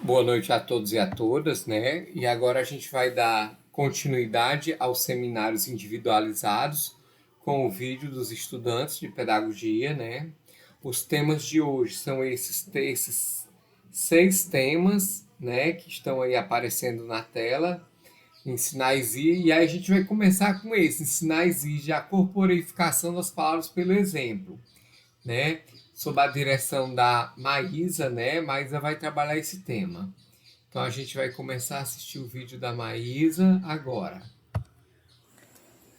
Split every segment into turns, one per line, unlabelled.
Boa noite a todos e a todas, né? E agora a gente vai dar continuidade aos seminários individualizados com o vídeo dos estudantes de pedagogia, né? Os temas de hoje são esses 6 temas, né, que estão aí aparecendo na tela, em sinais I, e aí a gente vai começar com esse, em sinais I, já a corporificação das palavras pelo exemplo, né? Sob a direção da Maísa, né? Maísa vai trabalhar esse tema. Então a gente vai começar a assistir o vídeo da Maísa agora.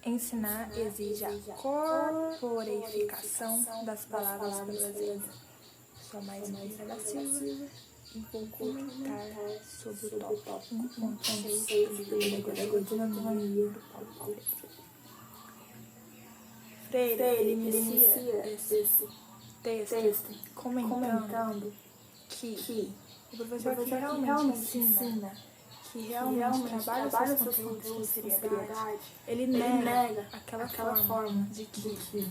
Ensinar exige a corporificação das palavras pelo exemplo. Sou Maísa da Silva e vou comentar sobre o tópico 1.6 do livro Pedagogia do Paulo Freire. Ele inicia esse texto comentando que o professor que realmente ensina, que realmente trabalha seus conteúdos com seriedade, ele nega aquela forma de que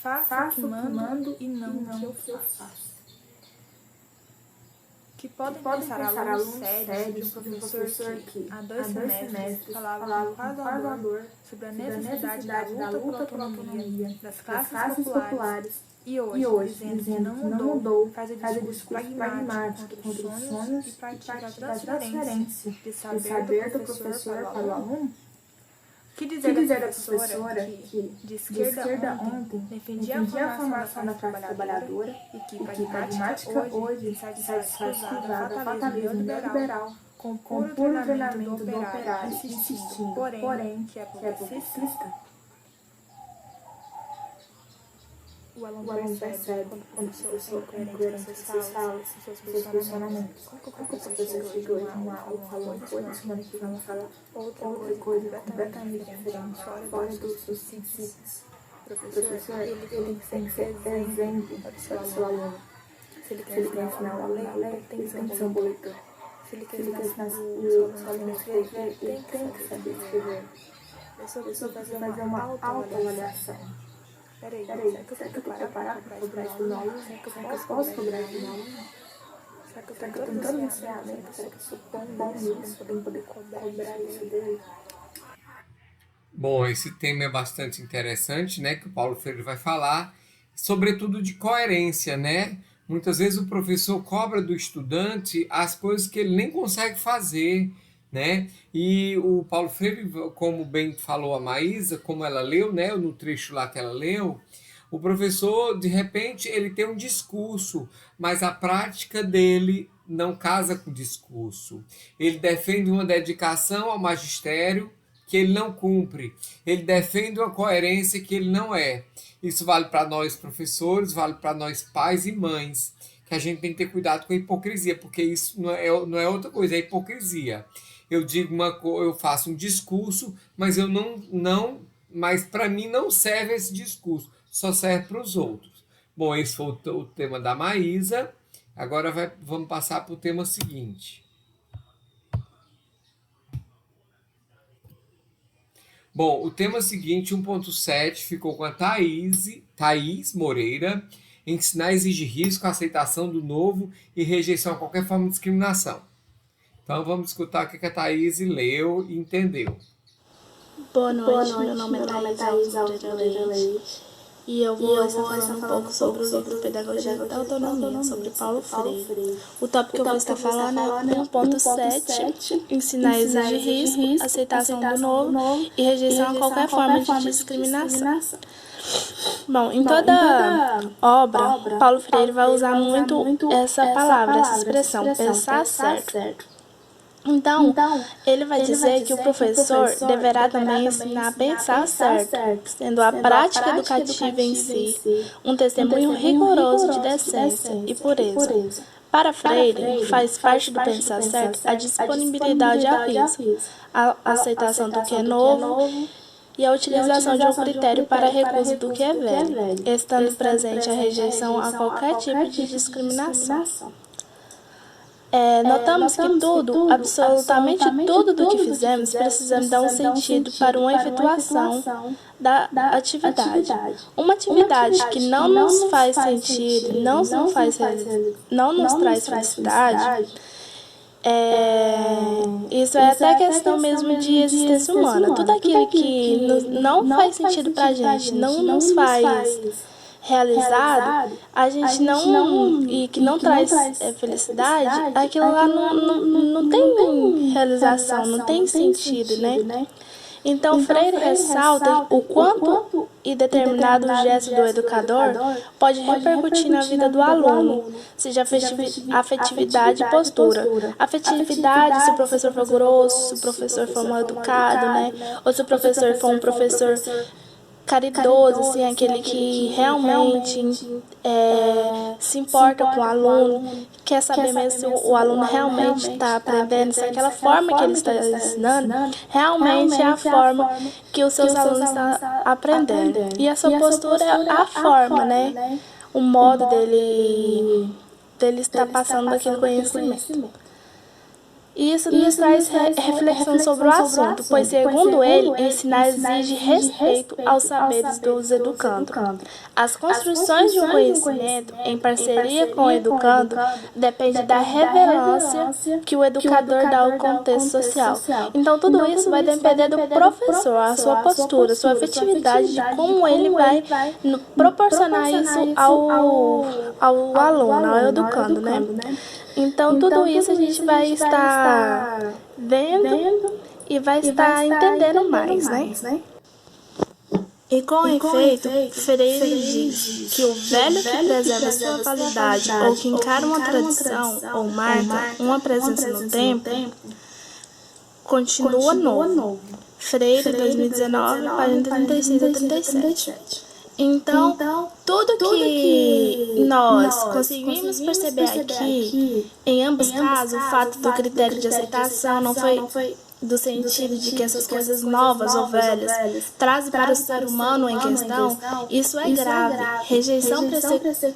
faça o que mando e não o que eu faço. Que podem pensar alunos sérios de um professor que há 2 semestres falava com quase amor sobre a necessidade da luta pela autonomia das classes populares e hoje, dizendo que não mudou, faz o discurso pragmático contra os sonhos e partir da transferência de saber do professor para o aluno. O que dizer da professora que, de esquerda ontem, defendia a formação da classe trabalhadora e que, pragmática hoje, satisfaz cruzada fatalismo neoliberal com puro treinamento do operário, insistindo, porém, que é progressista? O aluno percebe quando o professor é incoerente nas suas falas, nos seus posicionamentos. Como que o professor chega hoje numa aula, fala uma coisa, semana que vem fala outra coisa completamente diferente, fora dos princípios. O professor, ele tem que ser exemplo para o seu aluno. Se ele quer ensinar o aluno a ler, ele tem que ser um bom leitor. Se ele quer ensinar o seu aluno a escrever, ele tem que saber escrever. O professor precisa fazer uma autoavaliação. Peraí, será que eu tenho que parar para cobrar isso do aluno? Será que eu posso cobrar isso do aluno? Será que eu tenho todo esse ferramenta? Será que eu sou bom nisso para poder cobrar isso dele?
Bom, esse tema é bastante interessante, né, que o Paulo Freire vai falar, sobretudo de coerência, né? Muitas vezes o professor cobra do estudante as coisas que ele nem consegue fazer, né? E o Paulo Freire, como bem falou a Maísa, como ela leu, né, no trecho lá que ela leu, o professor, de repente, ele tem um discurso, mas a prática dele não casa com o discurso. Ele defende uma dedicação ao magistério que ele não cumpre. Ele defende uma coerência que ele não é. Isso vale para nós professores, vale para nós pais e mães, que a gente tem que ter cuidado com a hipocrisia, porque isso não é outra coisa, é hipocrisia. Eu digo uma coisa, eu faço um discurso, mas eu não, mas para mim não serve esse discurso, só serve para os outros. Bom, esse foi o tema da Maísa. Agora vamos passar para o tema seguinte. Bom, o tema seguinte, 1.7, ficou com a Thaís Moreira. Ensinar exige risco, aceitação do novo e rejeição a qualquer forma de discriminação. Então vamos escutar o que a Thaís leu e entendeu.
Boa noite, meu nome é Thaís Moreira Leite e eu vou estar falando um pouco sobre o livro Pedagogia da Autonomia, sobre Paulo Freire. O tópico que eu vou estar falando é 1.7, ensinar exige risco, aceitação do novo e rejeição a qualquer forma de discriminação. Bom, em toda obra, Paulo Freire vai usar muito essa palavra, essa expressão, pensar certo. Então, ele vai dizer que o professor deverá também ensinar a pensar certo, sendo a prática educativa em si um testemunho rigoroso de decência e pureza. Para Freire, faz parte do pensar certo a disponibilidade ao risco, a aceitação do que é novo e a utilização de um critério para a recusa do que é velho, estando presente a rejeição a qualquer tipo de discriminação. Notamos que tudo, absolutamente tudo do que fizemos, precisamos dar um sentido para uma efetuação da atividade. Uma atividade que não nos faz sentido, não nos traz felicidade, isso é até questão mesmo de existência humana. Tudo aquilo que não faz sentido pra gente, não nos faz realizado, a gente e que não traz felicidade, aquilo lá não tem realização, não tem sentido, né? Então, Freire ressalta o quanto e determinado gesto do educador pode repercutir na vida do aluno, seja afetividade e postura. Afetividade, se o professor for grosso, se o professor for mal educado, né? Ou se o professor for um professor caridoso, assim, aquele que realmente se importa com o aluno, quer saber mesmo se o aluno realmente está aprendendo, se aquela forma que ele está ensinando realmente é a forma que os seus alunos estão aprendendo. E a sua postura é a forma, né? O modo dele estar passando aquele conhecimento. Isso nos traz reflexão sobre o assunto, pois, segundo ele, ensinar exige respeito aos saberes dos educandos. As construções de um conhecimento, em parceria com o educando, depende da relevância que o educador dá ao contexto social. Então, tudo isso vai depender do professor, a sua postura, a sua afetividade, de como ele vai proporcionar isso ao aluno, ao educando, né? Então, tudo isso a gente vai estar vendo e vai estar entendendo mais, né? E com efeito, Freire diz que o velho que preserva sua qualidade ou que encara uma tradição ou marca uma presença no tempo, continua novo. Freire, 2019, página 36 a 37. Então, tudo que nós conseguimos perceber aqui, em ambos casos, o fato do critério de aceitação não foi do sentido de que essas coisas novas ou velhas trazem para o ser humano em questão, isso é grave. Rejeição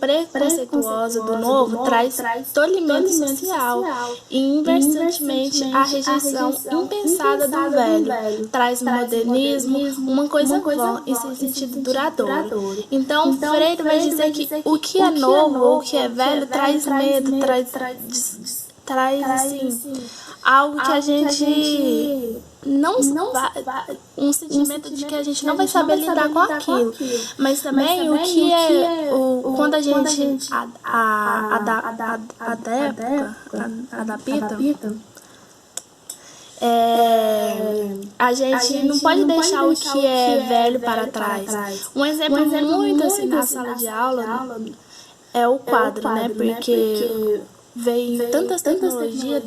preconceituosa do novo traz tolimento social e, inversamente, a rejeição impensada do velho traz modernismo, uma coisa vã e sem sentido duradouro. Então, Freire vai dizer que o que é novo ou o que é velho traz medo, traz assim, algo que a gente não vai, um sentimento de que a gente não vai saber lidar com aquilo, mas também o que é quando a gente adapta, a gente não pode deixar o que é velho para trás. Um exemplo muito assim na sala de aula é o quadro, né? Porque veio tantas tecnologias,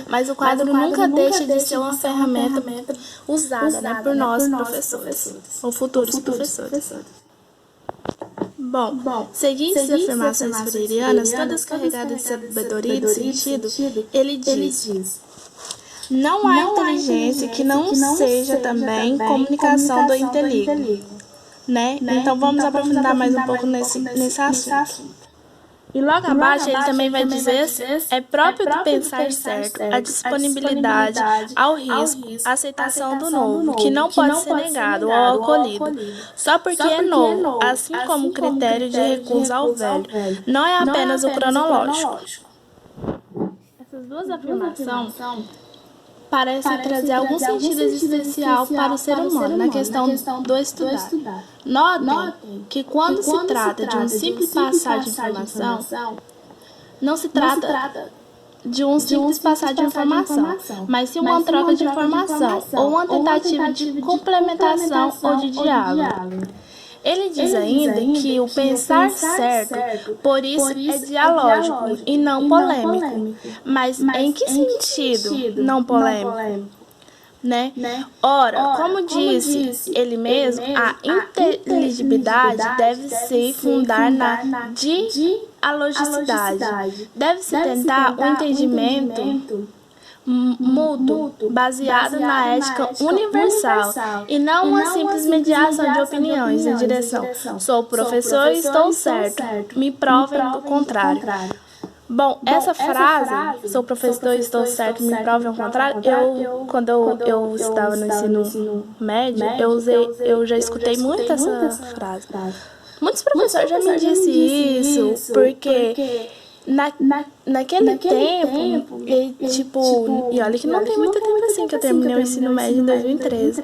mas o quadro nunca deixa de ser uma ferramenta usada, né, por nós professores, ou futuros professores. Bom, seguindo as afirmações freirianas, todas carregadas de sabedoria e de sentido, ele diz: não há inteligência que não seja também comunicação do inteligível, né? Então vamos aprofundar mais um pouco nesse assunto. E logo abaixo ele também vai dizer: é próprio do pensar certo a disponibilidade ao risco, a aceitação do novo, que não pode ser negado ou acolhido, só porque é novo, assim como o critério de recurso ao velho. Não é apenas o cronológico. Essas duas afirmações parecem trazer algum sentido existencial para o ser humano na questão do estudar. Notem que quando se trata de um simples passagem de informação, não se trata de um simples passagem de informação, mas sim uma troca de informação ou uma tentativa de complementação ou de diálogo. Ele diz ainda que o pensar certo, por isso, é dialógico e não polêmico. Mas em que sentido não polêmico? Né? Ora, como disse ele mesmo, a inteligibilidade deve se fundar na dialogicidade. Deve-se tentar um entendimento mútuo, baseado na ética universal e não uma simples mediação de opiniões em direção: sou professor e estou certo, me provem o contrário. Bom, essa frase, sou professor, estou certo, me prove ao contrário, quando eu estava no ensino médio, eu já escutei muito essa frase. Muitos professores já me disseram isso, porque naquele tempo, e olha que não tem muito tempo assim, que eu terminei o ensino médio em 2013.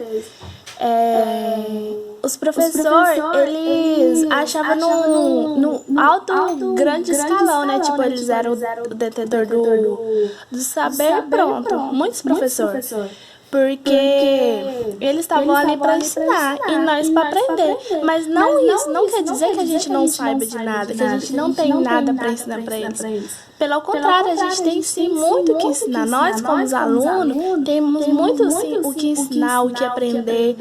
Os professores, eles achavam no alto, grande escalão, né? Tipo, eles eram o detentor do saber, pronto. Muitos professores. Porque eles estavam ali para ensinar e nós para aprender. Mas isso não quer dizer que a gente não saiba de nada, que a gente não tem nada para ensinar para eles. Pelo contrário, a gente tem sim muito o que ensinar. Nós, como os alunos, temos muito sim o que ensinar, o que aprender,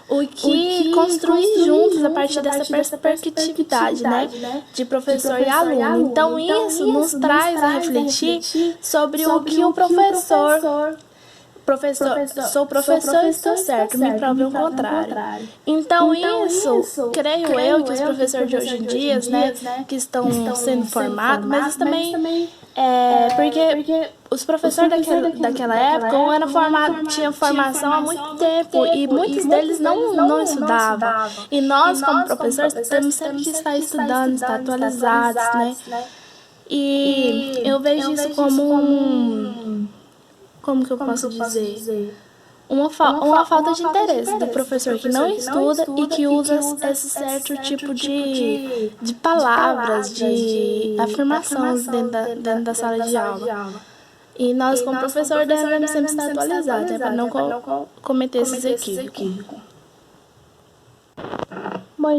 o que construir juntos a partir dessa perspectividade, né? De professor e aluno. Então, isso nos traz a refletir sobre o que o professor, sou professor e estou certo, me prove o contrário. Então isso, creio eu, que os professores de hoje em dia, né, que estão sendo formados, mas isso também porque os professores daquela época tinham formação há muito tempo e muitos deles não estudavam. E nós, como professores, temos sempre que estar estudando, estar atualizados, né? E eu vejo isso como que eu posso dizer? Uma falta de interesse do professor que não estuda e que usa esse certo tipo de palavras, de afirmações dentro da sala de aula. E nós, como professor, devemos sempre estar atualizados, né, para não cometer esses equívocos. Bom,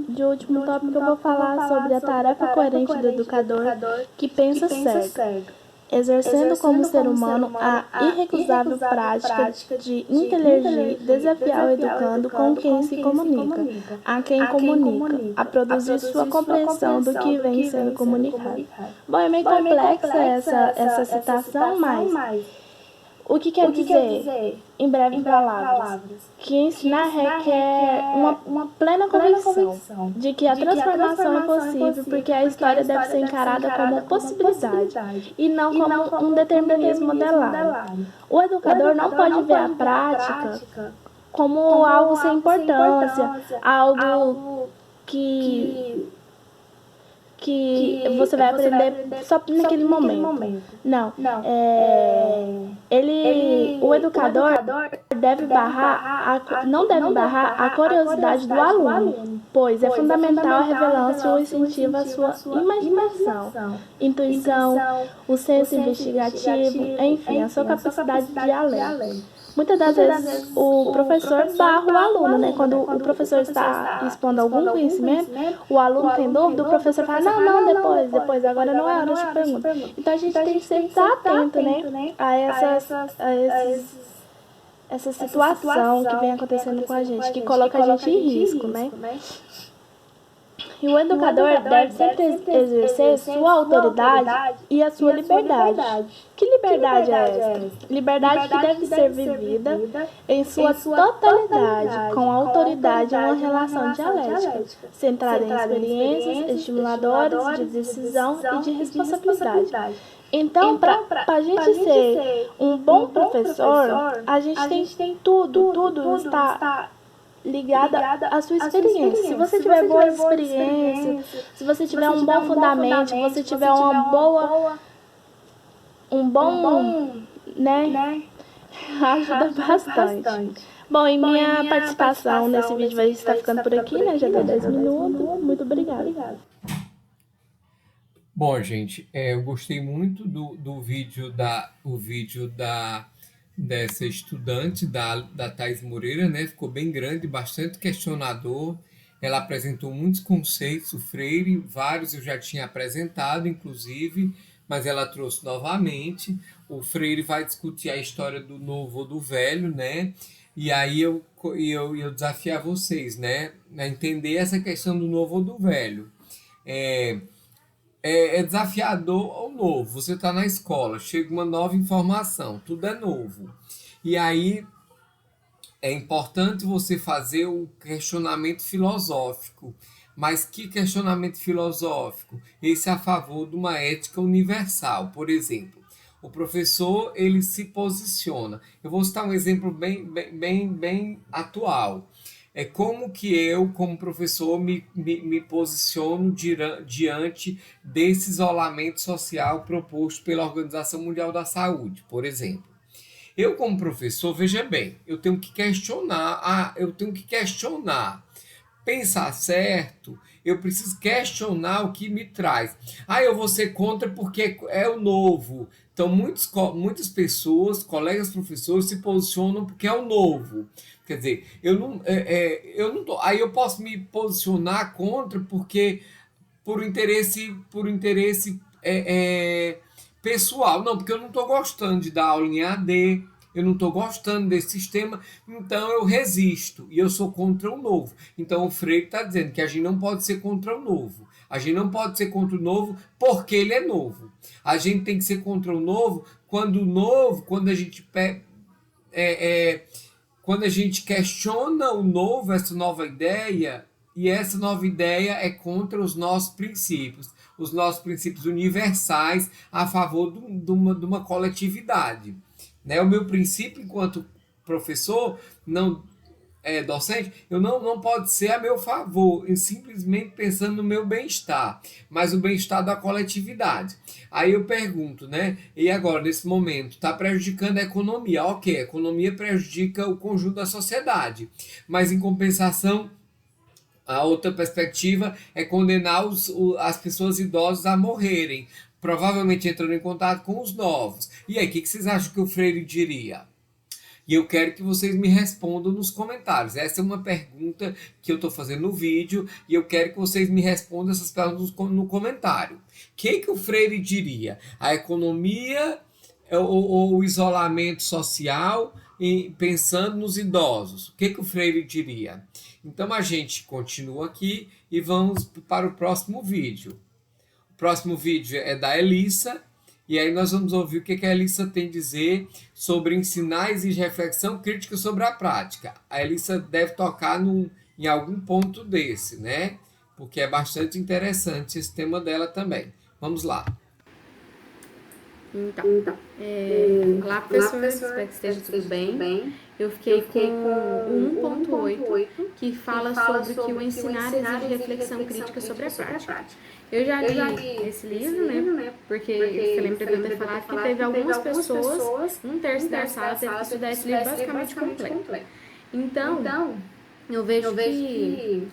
de último tópico eu vou falar sobre a tarefa coerente do educador que pensa certo, exercendo como ser humano a irrecusável prática de interagir, desafiar o educando com quem se comunica, a quem comunica, a produzir sua compreensão do que vem sendo comunicado. Bom, é meio complexa essa citação, mas o que quer dizer, em breve palavras, que ensinar requer uma plena convicção de que a transformação é possível, porque a história deve ser encarada como possibilidade e não como um determinismo modelado. O educador não pode ver a prática como algo sem importância, algo que você vai aprender só naquele momento. Não. O educador não deve barrar a curiosidade do aluno, pois é fundamental a revelação e incentivo a sua imaginação, intuição, o senso investigativo, enfim, a sua capacidade de ir além. Muitas das vezes o professor barra o aluno, né? Quando o professor está expondo algum conhecimento, o aluno tem dúvida, o professor fala, não, depois, agora não é hora de pergunta. Então a gente tem que sempre estar atento, né? A essa situação que vem acontecendo com a gente, que coloca a gente em risco, né? E o educador deve sempre exercer sua autoridade e a sua liberdade. Que liberdade é essa? Liberdade que deve ser vivida em sua totalidade, com a autoridade em uma relação dialética, centrada em experiências estimuladores de decisão e de responsabilidade. Então, para a gente ser um bom professor, a gente tem tudo está ligada à sua experiência. Se você tiver boas experiências, se você tiver um bom fundamento, se você tiver um bom, né, ajuda bastante. Bom, e minha participação nesse vídeo vai estar ficando por aqui, né, já deu 10 minutos. Muito obrigada.
Bom, gente, eu gostei muito do vídeo dessa estudante, da Thais Moreira, né? Ficou bem grande, bastante questionador. Ela apresentou muitos conceitos, o Freire, vários eu já tinha apresentado, inclusive, mas ela trouxe novamente. O Freire vai discutir a história do novo ou do velho, né? E aí eu desafio a vocês, né? A entender essa questão do novo ou do velho. É desafiador ou novo. Você está na escola, chega uma nova informação, tudo é novo. E aí é importante você fazer o questionamento filosófico. Mas que questionamento filosófico? Esse é a favor de uma ética universal. Por exemplo, o professor ele se posiciona. Eu vou citar um exemplo bem atual. É como que eu, como professor, me posiciono diante desse isolamento social proposto pela Organização Mundial da Saúde, por exemplo. Eu, como professor, veja bem, eu tenho que questionar. Pensar certo, eu preciso questionar o que me traz. Eu vou ser contra porque é o novo. Então, muitas pessoas, colegas professores, se posicionam porque é o novo. Quer dizer, eu não tô. Aí eu posso me posicionar contra porque por interesse pessoal. Não, porque eu não estou gostando de dar aula em AD, eu não estou gostando desse sistema, então eu resisto e eu sou contra o novo. Então o Freire está dizendo que a gente não pode ser contra o novo. A gente não pode ser contra o novo porque ele é novo. A gente tem que ser contra o novo, quando a gente quando a gente questiona o novo, essa nova ideia, e essa nova ideia é contra os nossos princípios universais a favor de uma coletividade. Né? O meu princípio enquanto professor, docente, eu não pode ser a meu favor, simplesmente pensando no meu bem-estar, mas o bem-estar da coletividade. Aí eu pergunto, né? E agora, nesse momento, está prejudicando a economia? Ok, a economia prejudica o conjunto da sociedade, mas em compensação, a outra perspectiva é condenar as pessoas idosas a morrerem, provavelmente entrando em contato com os novos. E aí, o que vocês acham que o Freire diria? E eu quero que vocês me respondam nos comentários. Essa é uma pergunta que eu estou fazendo no vídeo e eu quero que vocês me respondam essas perguntas no comentário. O que o Freire diria? A economia ou o isolamento social pensando nos idosos? O que o Freire diria? Então a gente continua aqui e vamos para o próximo vídeo. O próximo vídeo é da Elissa. E aí nós vamos ouvir o que a Elissa tem a dizer sobre ensinais e reflexão crítica sobre a prática. A Elissa deve tocar em algum ponto desse, né? Porque é bastante interessante esse tema dela também. Vamos lá.
Olá, professor. Espero que esteja tudo bem. Eu fiquei com o 1.8, que fala sobre que o ensinar exige reflexão crítica sobre a prática. Eu já li esse livro, né? Porque você lembra de eu ter falado que teve algumas pessoas, um terço da sala teve que estudar esse livro basicamente completo. Então, eu vejo que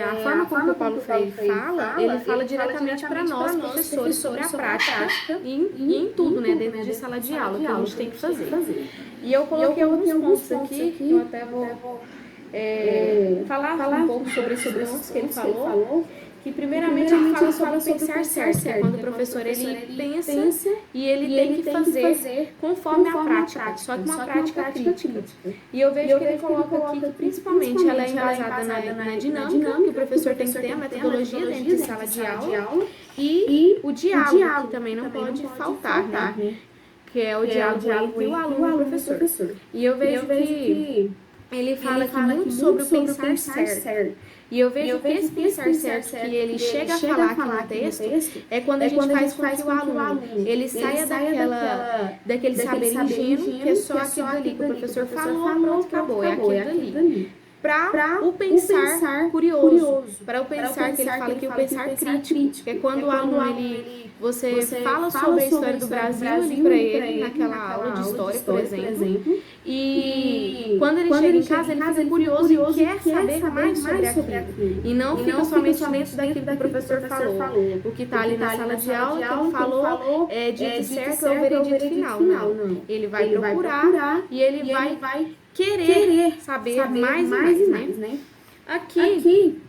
a forma como o Paulo Freire fala, ele fala diretamente para nós, professores, sobre a prática e em tudo, né? Dentro de sala de aula, que a gente tem que fazer. E eu coloquei alguns pontos aqui, que eu até vou falar um pouco sobre esses pontos que ele falou. Que primeiramente ele fala sobre o pensar certo, que é quando o professor ele pensa e ele tem que fazer conforme a prática, só que uma prática crítica. E eu vejo que ele coloca aqui que principalmente ela é embasada na dinâmica, que o professor tem que ter a metodologia dentro de sala de aula e o diálogo, que também não pode faltar, né? Que é o diálogo entre o aluno e o professor. E eu vejo que ele fala aqui muito sobre o pensar certo. E eu vejo que esse pensar certo que ele chega a falar aqui no texto é quando a gente faz com que o aluno ele saia daquele saber ingênuo, que é só aquilo ali que o professor falou, pronto, acabou, é aquilo ali. Para o pensar curioso, para o pensar que ele fala que o pensar crítico, que é quando o aluno você fala sobre a história do Brasil ali para ele naquela aula de história, por exemplo, e quando ele chega em casa ele fica curioso e quer saber mais sobre aquilo, e não fica somente dentro daquilo que o professor falou, o que está ali na sala de aula, que ele falou é dito certo ou veredito final, não, ele vai procurar e ele vai querer saber mais e mais, né? Aqui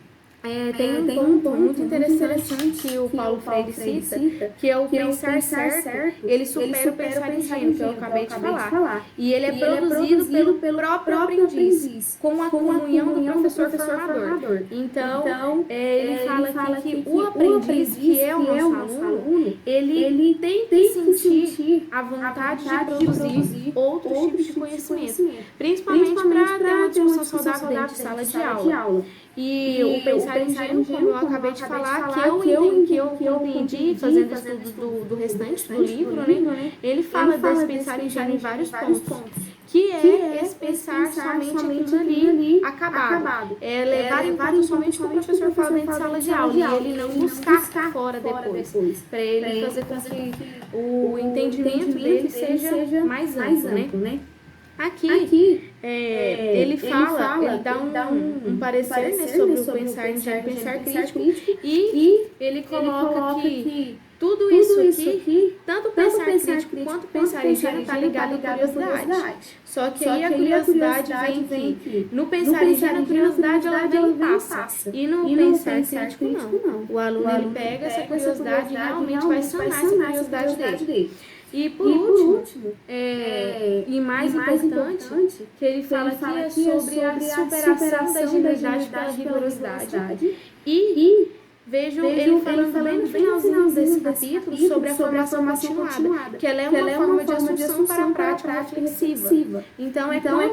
tem um ponto muito interessante que o Paulo Freire cita, que é o pensar certo, ele supera o pensar ingênuo, que eu acabei de falar. E ele é produzido pelo próprio aprendiz, com a comunhão do professor formador. Então, ele fala aqui que o aprendiz, que é o nosso aluno, ele tem que sentir a vontade de produzir outros tipos de conhecimento, principalmente para ter uma discussão saudável dentro de sala de aula. E o pensar ingênuo, como eu acabei de falar, que eu entendi fazendo estudos do restante do livro, né? Ele fala desse pensar ingênuo em vários pontos. Que é esse pensar somente aquilo ali acabado. É levar em conta somente o que o professor fala dentro de sala de aula e ele não buscar fora depois. Para ele fazer com que o entendimento dele seja mais amplo, né? Aqui, ele dá um parecer, né, sobre o pensar ingênuo e pensar crítico e ele coloca que tudo isso aqui, tanto pensar crítico quanto pensar ingênuo, está ligado à curiosidade. Só que aí a curiosidade vem que no pensar ingênuo, a curiosidade ela vem e passa. E no pensar crítico, não. O aluno ele pega essa curiosidade e realmente vai sanar essa curiosidade dele. E por último, e mais importante, que ele fala aqui é sobre a superação da ingenuidade pela rigorosidade. E vejo ele falando bem no finalzinho desse capítulo sobre a formação continuada, que ela é uma forma de assunção para a prática reflexiva. Então,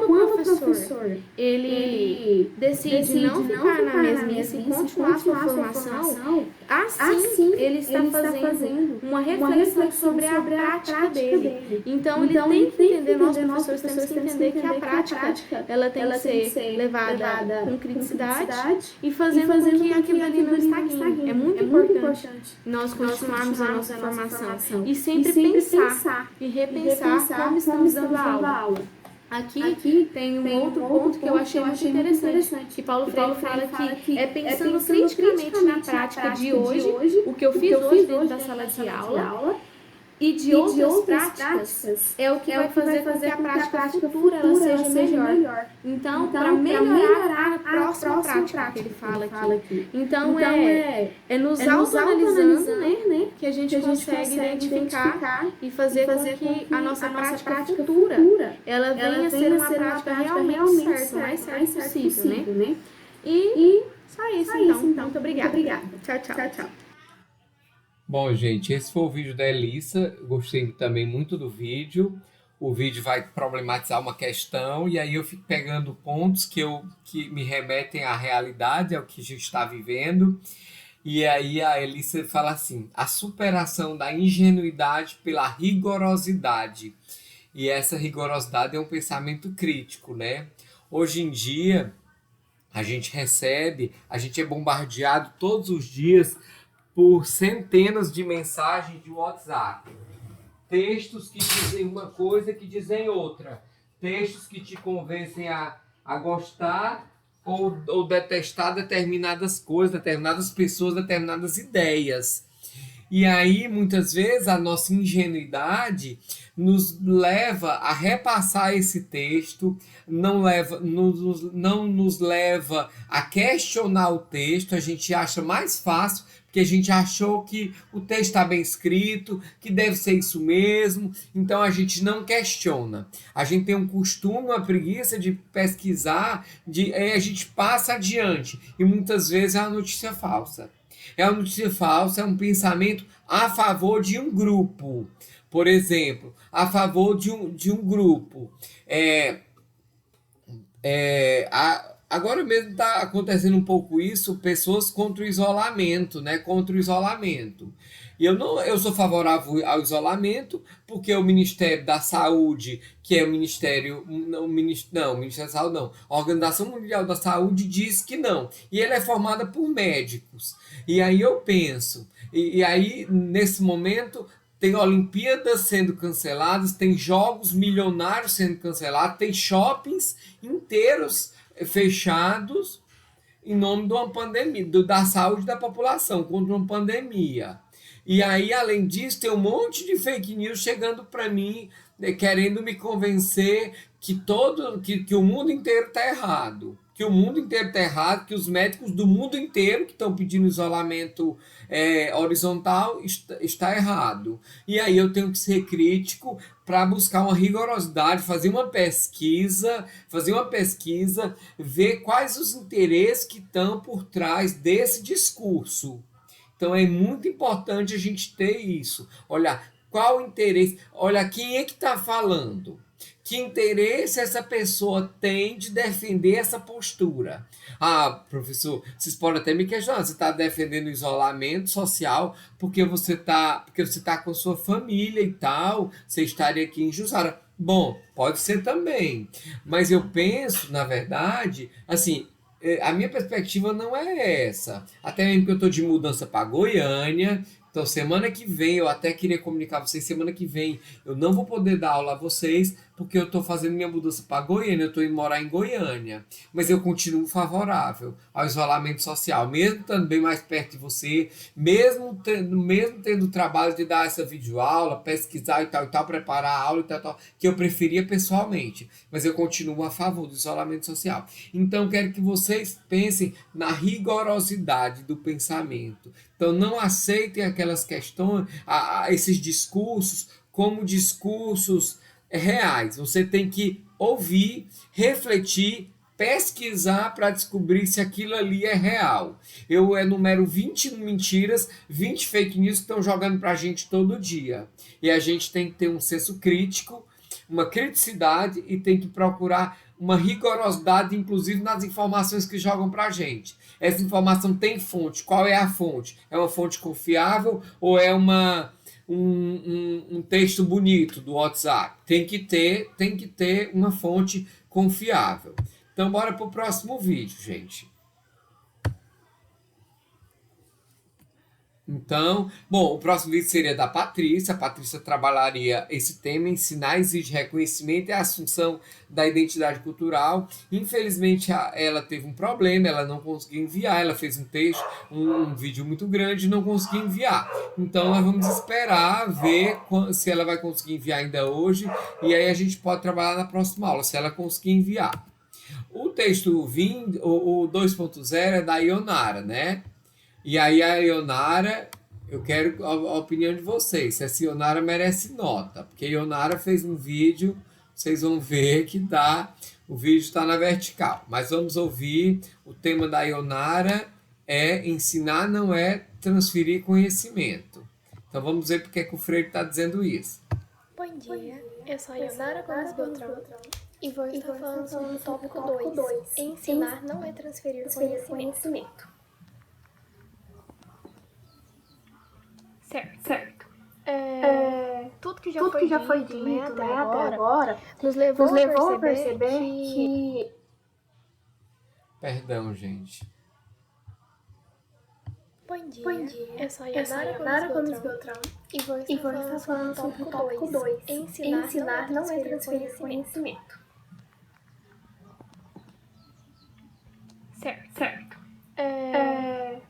quando o professor ele decide não ficar na mesmice e continuar sua formação, assim ele está fazendo uma reflexão sobre a prática dele. Então, ele tem que entender, nós professores temos que entender que a prática ela tem que ser levada com criticidade e fazendo com que aquilo ali não estagne. É muito importante nós continuarmos a nossa formação e sempre pensar e repensar como estamos dando a aula. Aqui tem um outro ponto que eu achei muito interessante, que Paulo Freire fala que é pensando criticamente na prática de hoje, o que eu fiz hoje dentro da sala de aula, e de outras práticas é o que vai fazer com que a prática futura ela seja melhor. Então, para melhorar a próxima prática que ele fala aqui. Então, é nos autoanalisando, né, que a gente consegue identificar e fazer com que a nossa prática futura ela venha a ser uma prática realmente certa, o mais certa possível, né? E só isso, então. Muito obrigada. Tchau.
Bom, gente, esse foi o vídeo da Elissa. Gostei também muito do vídeo. O vídeo vai problematizar uma questão e aí eu fico pegando pontos que me remetem à realidade, ao que a gente está vivendo. E aí a Elissa fala assim, a superação da ingenuidade pela rigorosidade. E essa rigorosidade é um pensamento crítico, né? Hoje em dia, a gente é bombardeado todos os dias por centenas de mensagens de WhatsApp. Textos que dizem uma coisa, que dizem outra. Textos que te convencem a gostar ou detestar determinadas coisas, determinadas pessoas, determinadas ideias. E aí, muitas vezes, a nossa ingenuidade nos leva a repassar esse texto, não nos leva a questionar o texto, a gente acha mais fácil, porque a gente achou que o texto está bem escrito, que deve ser isso mesmo, então a gente não questiona. A gente tem um costume, uma preguiça de pesquisar, a gente passa adiante, e muitas vezes é uma notícia falsa. É uma notícia falsa, é um pensamento a favor de um grupo. Por exemplo, a favor de um grupo. Agora mesmo está acontecendo um pouco isso, pessoas contra o isolamento, né? Contra o isolamento. E eu sou favorável ao isolamento, porque o Ministério da Saúde, que é o Ministério da Saúde não, a Organização Mundial da Saúde diz que não. E ele é formada por médicos. E aí eu penso, e aí nesse momento tem Olimpíadas sendo canceladas, tem jogos milionários sendo cancelados, tem shoppings inteiros fechados em nome de uma pandemia, da saúde da população, contra uma pandemia. E aí, além disso, tem um monte de fake news chegando para mim, querendo me convencer que o mundo inteiro está errado. Que o mundo inteiro está errado, que os médicos do mundo inteiro que estão pedindo isolamento horizontal está errado. E aí eu tenho que ser crítico para buscar uma rigorosidade, fazer uma pesquisa, ver quais os interesses que estão por trás desse discurso. Então é muito importante a gente ter isso. Olhar qual o interesse, olha quem é que está falando. Que interesse essa pessoa tem de defender essa postura? Ah, professor, vocês podem até me questionar, você está defendendo o isolamento social porque você está com sua família e tal, você estaria aqui em Jussara. Bom, pode ser também, mas eu penso, na verdade, assim, a minha perspectiva não é essa. Até mesmo que eu estou de mudança para Goiânia. Então, semana que vem, eu até queria comunicar a vocês, semana que vem eu não vou poder dar aula a vocês, porque eu estou fazendo minha mudança para Goiânia, eu estou indo morar em Goiânia. Mas eu continuo favorável ao isolamento social, mesmo estando bem mais perto de você, mesmo tendo o trabalho de dar essa videoaula, pesquisar e tal, preparar a aula e tal, que eu preferia pessoalmente. Mas eu continuo a favor do isolamento social. Então, quero que vocês pensem na rigorosidade do pensamento. Então, não aceitem aquelas questões, esses discursos, como discursos reais. Você tem que ouvir, refletir, pesquisar para descobrir se aquilo ali é real. Eu enumero 20 mentiras, 20 fake news que estão jogando para a gente todo dia. E a gente tem que ter um senso crítico, uma criticidade e tem que procurar uma rigorosidade, inclusive nas informações que jogam para a gente. Essa informação tem fonte. Qual é a fonte? É uma fonte confiável ou é um texto bonito do WhatsApp? Tem que ter uma fonte confiável. Então, bora para o próximo vídeo, gente. Então, bom, o próximo vídeo seria da Patrícia. A Patrícia trabalharia esse tema, ensinar exige reconhecimento e a assunção da identidade cultural. Infelizmente, ela teve um problema, ela não conseguiu enviar, ela fez um texto, um vídeo muito grande e não conseguiu enviar. Então, nós vamos esperar, ver se ela vai conseguir enviar ainda hoje, e aí a gente pode trabalhar na próxima aula, se ela conseguir enviar. O texto o 2.0 é da Ionara, né? E aí a Ionara, eu quero a opinião de vocês, se essa Ionara merece nota, porque a Ionara fez um vídeo, vocês vão ver que o vídeo está na vertical, mas vamos ouvir, o tema da Ionara é ensinar não é transferir conhecimento. Então vamos ver porque que o Freire está dizendo isso.
Bom dia, eu sou a Ionara Gomes Beltrão e vou estar falando sobre o tópico 2, ensinar não é transferir conhecimento. Certo. Tudo que já foi dito, né, até agora nos levou a perceber que...
Perdão, gente.
Bom dia, eu sou a Ionara Gomes Beltrão e vou estar falando sobre o tópico 2, ensinar não é transferir conhecimento. Certo.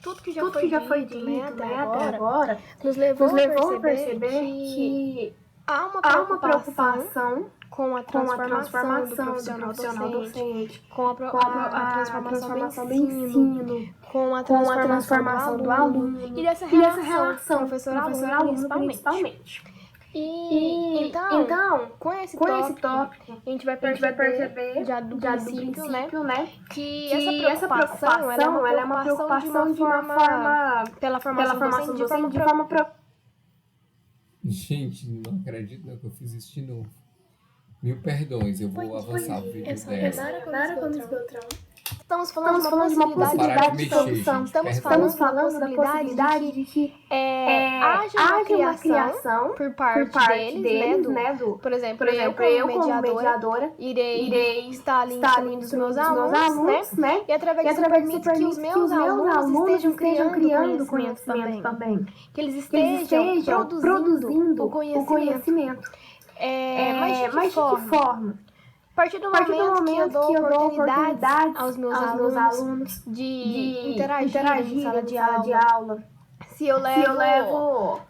Tudo que já foi dito, né, até agora nos levou a perceber que há uma preocupação com a transformação do profissional docente, com a transformação do ensino, com a transformação do aluno e dessa relação professor-aluno principalmente. Então, com esse tópico, a gente vai perceber já do princípio, né, que essa preocupação ela é uma preocupação de uma forma pela formação docente, de forma
Gente, não acredito que eu fiz isso de novo. Mil perdões, eu vou avançar o vídeo dela.
Eu sou a Ionara Gomes Beltrão.
Estamos falando de uma possibilidade de solução. Estamos falando da possibilidade de que haja uma criação por parte deles, né? Por exemplo, eu como mediadora, irei estar ali incluindo os meus alunos, né? E através disso permite que os meus alunos estejam criando conhecimento também. Que eles estejam produzindo o conhecimento. Mas de que forma? A partir do momento que eu dou oportunidade aos meus alunos de interagir em sala de aula, se eu levo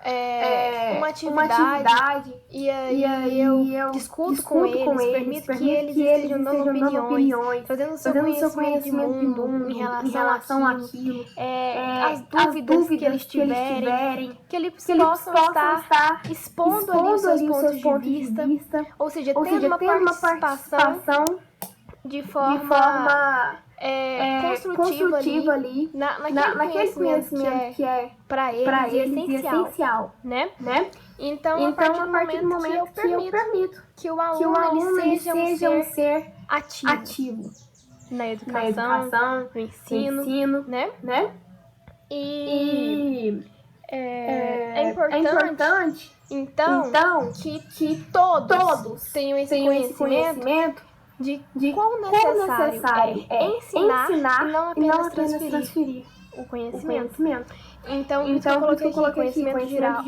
uma atividade e aí eu discuto com eles, permito que eles estejam dando opiniões, fazendo seu conhecimento de mundo em relação àquilo, as dúvidas que eles tiverem, que eles possam estar expondo ali os seus pontos de vista, ou seja, tendo uma participação de forma
construtivo ali naquele conhecimento que é
para
eles
essencial,
né?
Então, a partir do momento que eu permito que o aluno ele seja um ser ativo na educação, no ensino, né? E é importante, então, que todos tenham esse conhecimento de quão necessário é ensinar e não apenas transferir o conhecimento. Então, eu coloquei aqui conhecimento geral,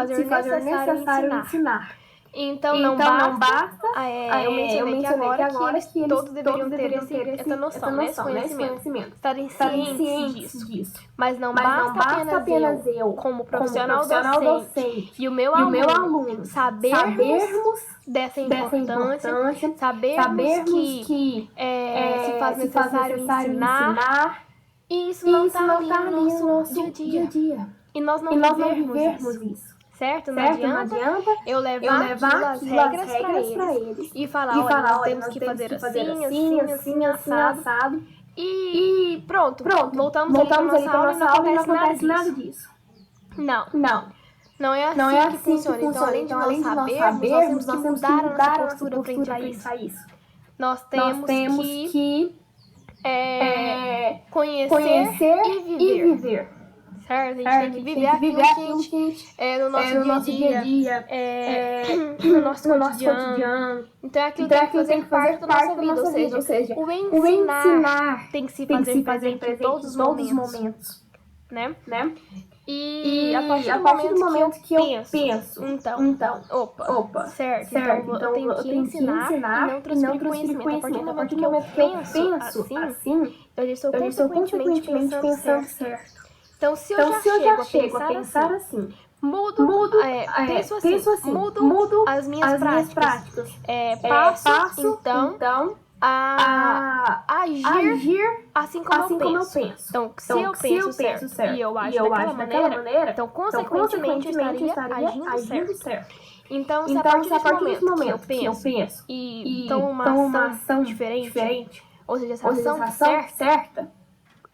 se fazer necessário ensinar. Então, não basta, eu mencionei que agora que eles todos deveriam ter essa noção, né, esse conhecimento, estarem cientes disso. Mas não basta apenas eu, como profissional docente, e o meu aluno sabermos dessa importância, sabermos que se faz necessário ensinar, e isso não está ali no nosso dia a dia. E nós não vivermos isso. Certo? Não adianta eu levar as regras para eles e falar, olha, nós temos que fazer assim, assado. E pronto. Voltamos ali para nossa aula e não acontece nada disso. Não é assim que funciona. Então, além de nós sabermos, nós temos que mudar a nossa postura frente a isso. Nós temos que conhecer e viver. Certo? A gente tem que viver aquilo que a gente no nosso dia a dia, no nosso cotidiano. Então é aquilo que tem que fazer parte da nossa vida, ou seja, o ensinar tem que se fazer presente em todos os momentos, né? E a partir do momento que eu penso, então, opa, certo, então eu tenho que ensinar e não transferir conhecimento. A partir do momento que eu penso assim, eu já estou consequentemente pensando certo. Então, se eu já chego a pensar assim, penso assim, mudo as minhas práticas. Passo, então, a agir assim como eu penso. Então, se eu penso certo e eu ajo daquela maneira, então, consequentemente, eu estaria agindo certo. Então, se a partir do momento que eu penso e tomo uma ação diferente, ou seja, essa ação certa,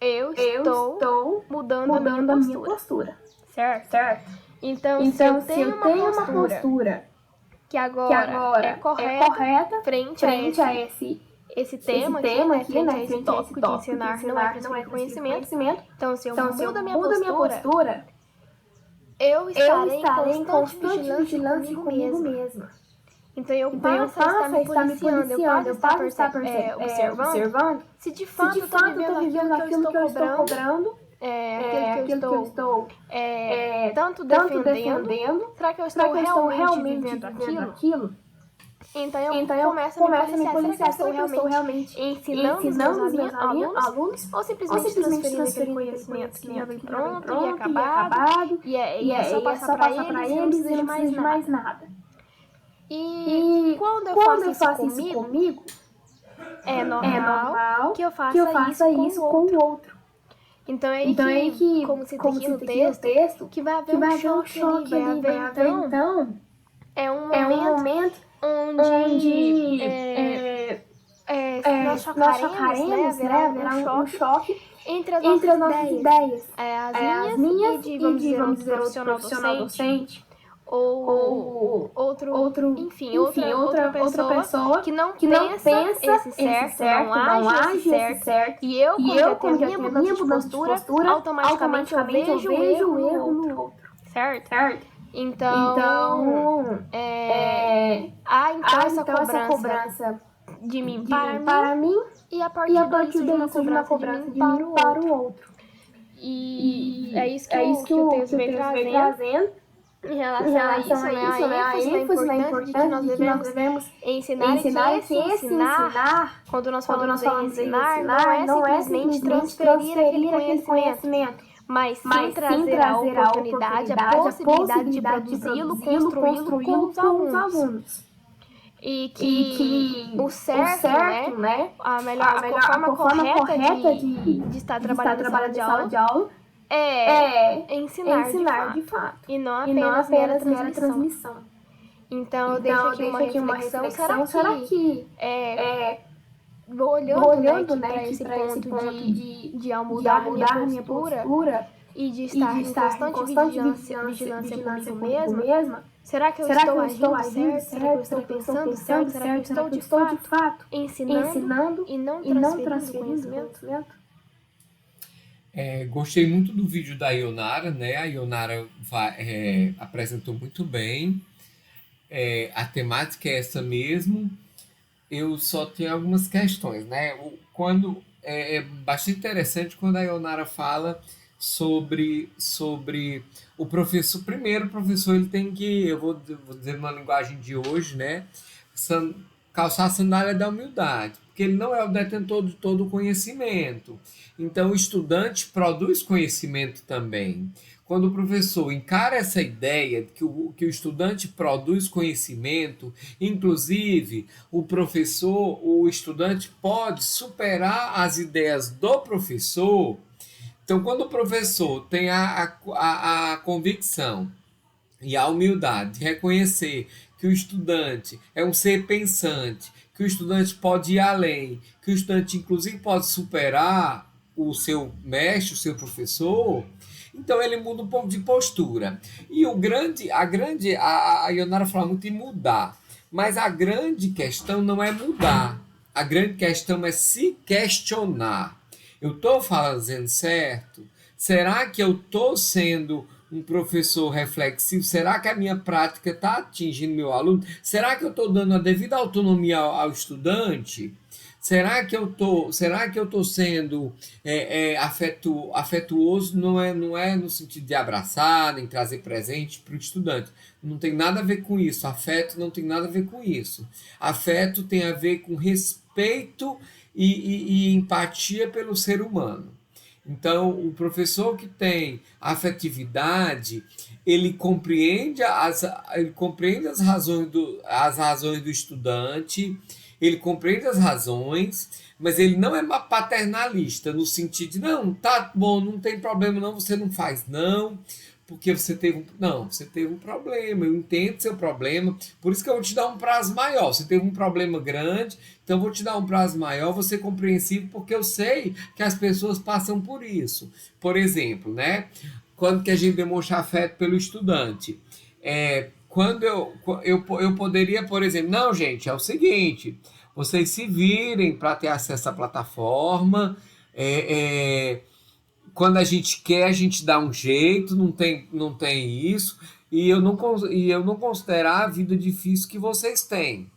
eu estou mudando a minha postura. Certo? Então, se eu tenho uma postura que agora é correta frente a esse tema aqui, né, esse tópico de ensinar não é transferir conhecimento. Então, se eu mudo a minha postura, eu estarei em constante vigilância comigo mesma. Então, eu passo a estar me policiando, eu passo a estar observando se de fato eu estou vivendo aquilo que eu estou cobrando, aquilo que eu estou tanto defendendo, será que eu estou realmente vivendo aquilo? Então, eu começo a me policiar, será que eu estou realmente ensinando os meus alunos ou simplesmente transferindo aquele conhecimento que já vem pronto e acabado, e é só passar para eles e não precisa de mais nada. E quando eu faço isso comigo, é normal que eu faça isso com o outro. Então é aí que, como cita aqui no texto, que vai haver um choque ali, vai haver então um momento onde nós chocaremos, né? Haverá um choque entre as nossas ideias, as minhas e, vamos dizer, outro profissional docente, ou outra pessoa que não pensa esse certo, não age esse certo, e eu, como já tenho a minha mudança de postura, automaticamente eu vejo o erro no outro, certo? Então, há essa cobrança de mim para mim, e a partir daí surge uma cobrança de mim para o outro. E é isso que o texto vem trazendo em relação a isso, né? A ênfase na importância de que nós devemos ensinar que esse ensinar, quando nós falamos em ensinar, não é simplesmente transferir aquele conhecimento, mas sim trazer a oportunidade, a possibilidade de produzi-lo, construí-lo com os alunos. E que o certo, né? A forma correta de estar trabalhando em sala de aula é ensinar de fato. E não apenas mera transmissão. Então eu deixo aqui uma reflexão. Será que
olhando, né, que para esse ponto de ao mudar a minha postura
e de estar em constante vigilância comigo mesma, será que eu estou agindo certo? Será que eu estou pensando certo? Será que eu estou de fato ensinando
e não transferindo conhecimento?
Gostei muito do vídeo da Ionara, né? A Ionara apresentou muito bem. A temática é essa mesmo. Eu só tenho algumas questões, né? É bastante interessante quando a Ionara fala sobre o professor. Primeiro, o professor ele tem que, eu vou dizer numa linguagem de hoje, né? Calçar a sandália da humildade, porque ele não é o detentor de todo o conhecimento. Então, o estudante produz conhecimento também. Quando o professor encara essa ideia de que o estudante produz conhecimento, inclusive o estudante pode superar as ideias do professor. Então, quando o professor tem a convicção e a humildade de reconhecer que o estudante é um ser pensante, que o estudante pode ir além, que o estudante, inclusive, pode superar o seu mestre, o seu professor, então ele muda um pouco de postura. E a Ionara fala muito em mudar, mas a grande questão não é mudar, a grande questão é se questionar. Eu estou fazendo certo? Será que eu estou sendo um professor reflexivo? Será que a minha prática está atingindo meu aluno? Será que eu estou dando a devida autonomia ao estudante? Será que eu estou sendo afetuoso? Não é no sentido de abraçar, nem trazer presente para o estudante. Não tem nada a ver com isso. Afeto não tem nada a ver com isso. Afeto tem a ver com respeito e empatia pelo ser humano. Então, o professor que tem afetividade, ele compreende as razões do estudante, ele compreende as razões, mas ele não é paternalista, no sentido de, não, tá bom, não tem problema não, você não faz não, porque você teve um problema, eu entendo seu problema, por isso que eu vou te dar um prazo maior. Você teve um problema grande, então eu vou te dar um prazo maior, vou ser compreensivo, porque eu sei que as pessoas passam por isso. Por exemplo, né? Quando que a gente demonstra afeto pelo estudante? Quando eu poderia, por exemplo, não, gente, é o seguinte, vocês se virem para ter acesso à plataforma, quando a gente quer, a gente dá um jeito, não tem isso, e eu não considerar a vida difícil que vocês têm.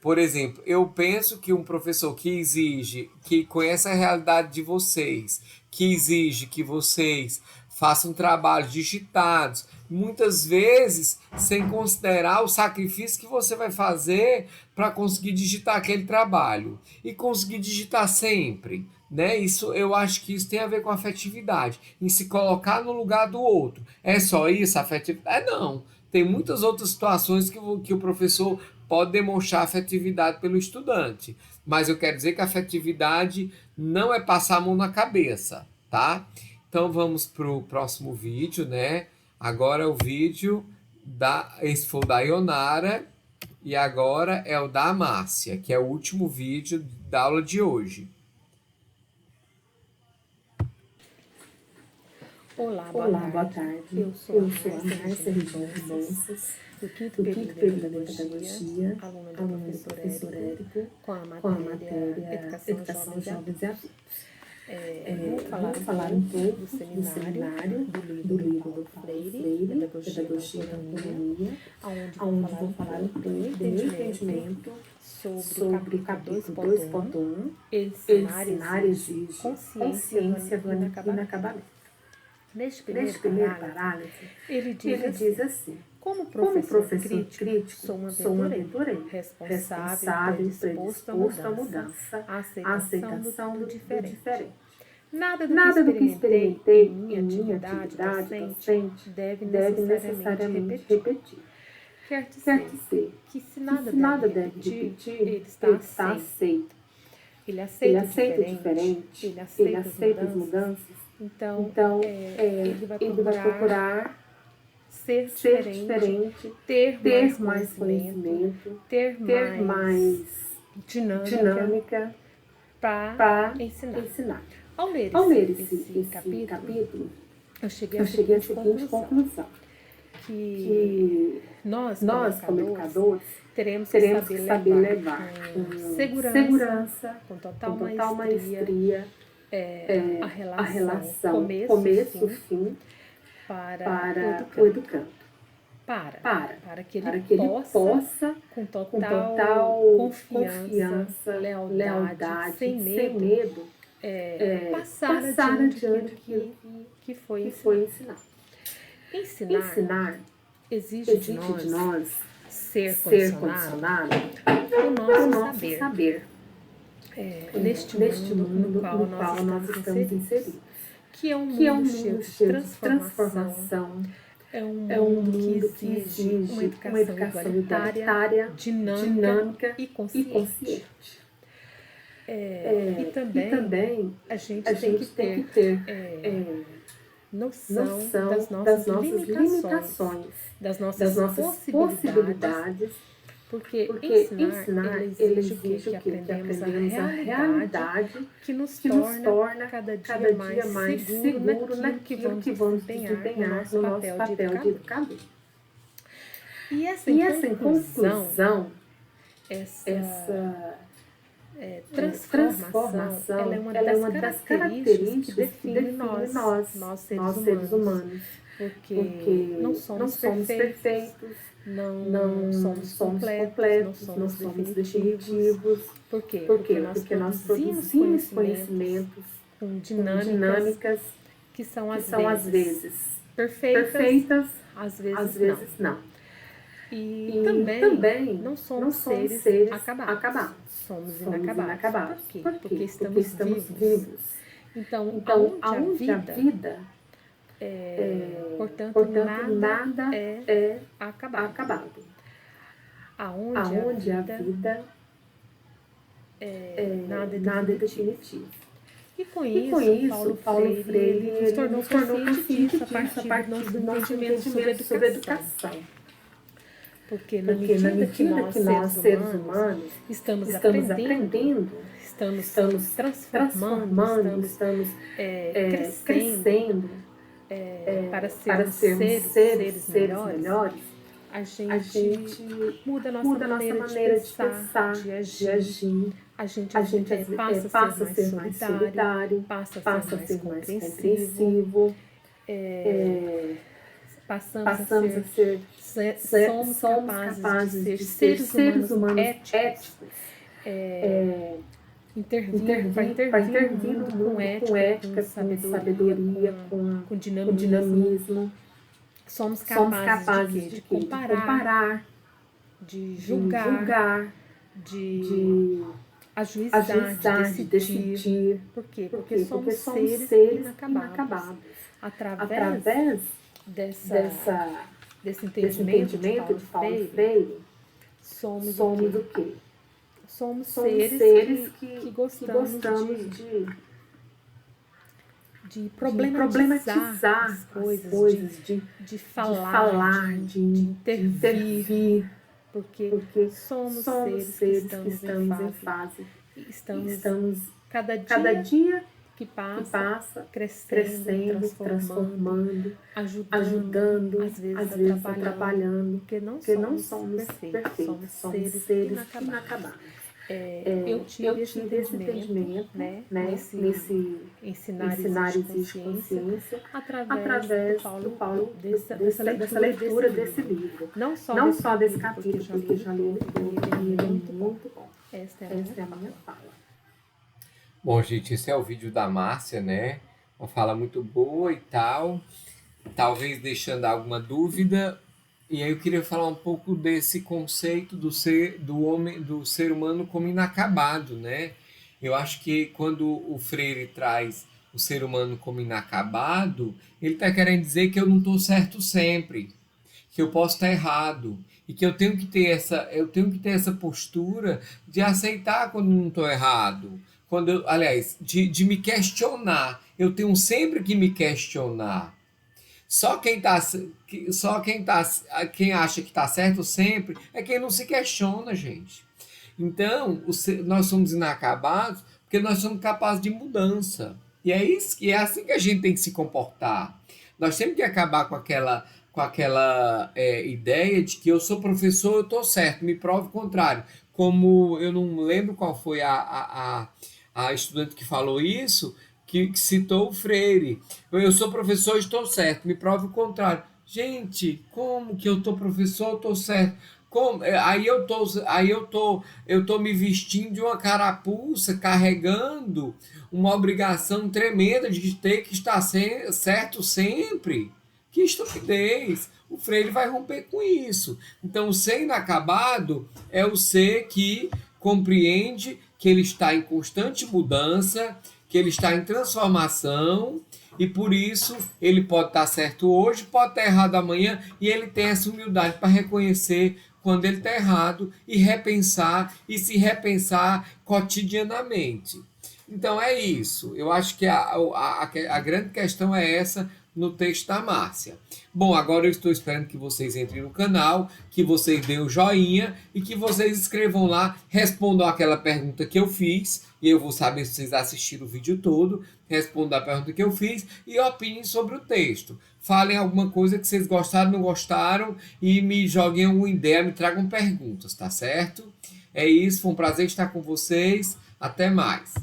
Por exemplo, eu penso que um professor que exige, que conhece a realidade de vocês, que exige que vocês façam trabalhos digitados, muitas vezes sem considerar o sacrifício que você vai fazer para conseguir digitar aquele trabalho e conseguir digitar sempre, né? Eu acho que isso tem a ver com afetividade, em se colocar no lugar do outro. É só isso, afetividade? Não. Tem muitas outras situações que o professor pode demonstrar afetividade pelo estudante, mas eu quero dizer que a afetividade não é passar a mão na cabeça, tá? Então vamos para o próximo vídeo, né? Agora é o vídeo esse foi o da Ionara e agora é o da Márcia, que é o último vídeo da aula de hoje.
Olá, boa tarde. Eu sou a Márcia Rebouças, do quinto período da Pedagogia, aluna do professor Érico, com a matéria Educação Jovens e Adultos. Vou falar um pouco do seminário, do livro do Freire, Pedagogia e Autonomia, onde vou falar um pouco do meu entendimento sobre o capítulo 2.1, Ensinar exige consciência do inacabamento. Neste primeiro parágrafo, ele diz assim: como professor crítico, sou um aventureiro, responsável e predisposto à mudança, à aceitação do diferente. Nada do que experimentei em minha atividade docente deve necessariamente repetir. Quer dizer que se nada deve repetir, ele está aceito. Ele aceita o diferente, ele aceita as mudanças. Então ele vai procurar ser diferente, ter mais conhecimento, ter mais dinâmica para ensinar. Ao ler esse capítulo, eu cheguei à seguinte conclusão, que nós comunicadores, teremos que saber levar com segurança, com total maestria, a relação começo-fim para o educando. Para que ele possa, com total confiança, lealdade, sem medo, passar adiante aquilo que foi ensinado. Ensinar exige de nós ser condicionado o nosso saber. Neste mundo no qual nós estamos inseridos. Que é um mundo cheio de transformação. É um mundo que exige uma educação igualitária, dinâmica e consciente. E também a gente tem que ter noção das nossas limitações, das nossas possibilidades, porque ensinar ele exige que aprendamos a realidade que nos torna cada dia mais seguro naquilo que vamos desempenhar no nosso papel de educador. E essa conclusão, essa transformação, ela é uma das características que define nós seres humanos. Porque não somos perfeitos, não somos completos, não somos definitivos. Por quê? Porque nós produzimos conhecimentos com dinâmicas que são às vezes perfeitas, às vezes não. E também não somos seres acabados. Somos inacabados. Por quê? Porque estamos vivos. Então aonde a vida portanto, nada é acabado. Aonde a vida nada é definitivo. E com isso, Paulo Freire nos tornou consciente disso a partir do nosso entendimento sobre educação. Porque na medida que nós, seres humanos, estamos aprendendo, estamos transformando, estamos crescendo para sermos seres melhores, a gente muda a nossa maneira de pensar, de agir. A gente passa a ser mais solidário, passa a ser mais compreensivo. Passamos a ser somos capazes de ser seres humanos éticos, intervindo com ética, com sabedoria, com dinamismo. Somos capazes de comparar, de julgar, de ajuizar, de decidir. Por quê? Porque somos seres inacabados. Através desse entendimento de Paulo Freire, somos o quê? Somos seres que gostamos de problematizar as coisas, de falar, de intervir, porque somos seres que estamos em fase, estamos cada dia que passa crescendo, transformando, ajudando, às vezes atrapalhando, porque não somos perfeitos, somos seres inacabados. Eu tive esse entendimento, nesse ensinar exige consciência, através do Paulo, dessa leitura desse livro. Não só desse capítulo, porque eu já li ele, é muito bom. Esta é a minha fala.
Bom, gente, esse é o vídeo da Márcia, né? Uma fala muito boa e tal. Talvez deixando alguma dúvida. E aí eu queria falar um pouco desse conceito do ser humano como inacabado, né? Eu acho que quando o Freire traz o ser humano como inacabado, ele está querendo dizer que eu não estou certo sempre, que eu posso estar errado e que eu tenho que ter essa postura de aceitar quando não estou errado. De me questionar. Eu tenho sempre que me questionar. Quem acha que está certo sempre é quem não se questiona, gente. Então, nós somos inacabados porque nós somos capazes de mudança. E é isso, e é assim que a gente tem que se comportar. Nós temos que acabar com aquela ideia de que eu sou professor, eu estou certo, me prove o contrário. Como eu não lembro qual foi a estudante que falou isso, que citou o Freire. Eu sou professor, estou certo, me prove o contrário. Gente, como que eu estou professor, eu estou certo? Como? Eu tô me vestindo de uma carapuça, carregando uma obrigação tremenda de ter que estar certo sempre. Que estupidez! O Freire vai romper com isso. Então, o ser inacabado é o ser que compreende que ele está em constante mudança, que ele está em transformação, e por isso ele pode estar certo hoje, pode estar errado amanhã, e ele tem essa humildade para reconhecer quando ele está errado e repensar, e se repensar cotidianamente. Então é isso. Eu acho que a grande questão é essa no texto da Márcia. Bom, agora eu estou esperando que vocês entrem no canal, que vocês deem o joinha e que vocês escrevam lá, respondam aquela pergunta que eu fiz, e eu vou saber se vocês assistiram o vídeo todo, respondam a pergunta que eu fiz e opinem sobre o texto. Falem alguma coisa que vocês gostaram, não gostaram e me joguem alguma ideia, me tragam perguntas, tá certo? É isso, foi um prazer estar com vocês. Até mais.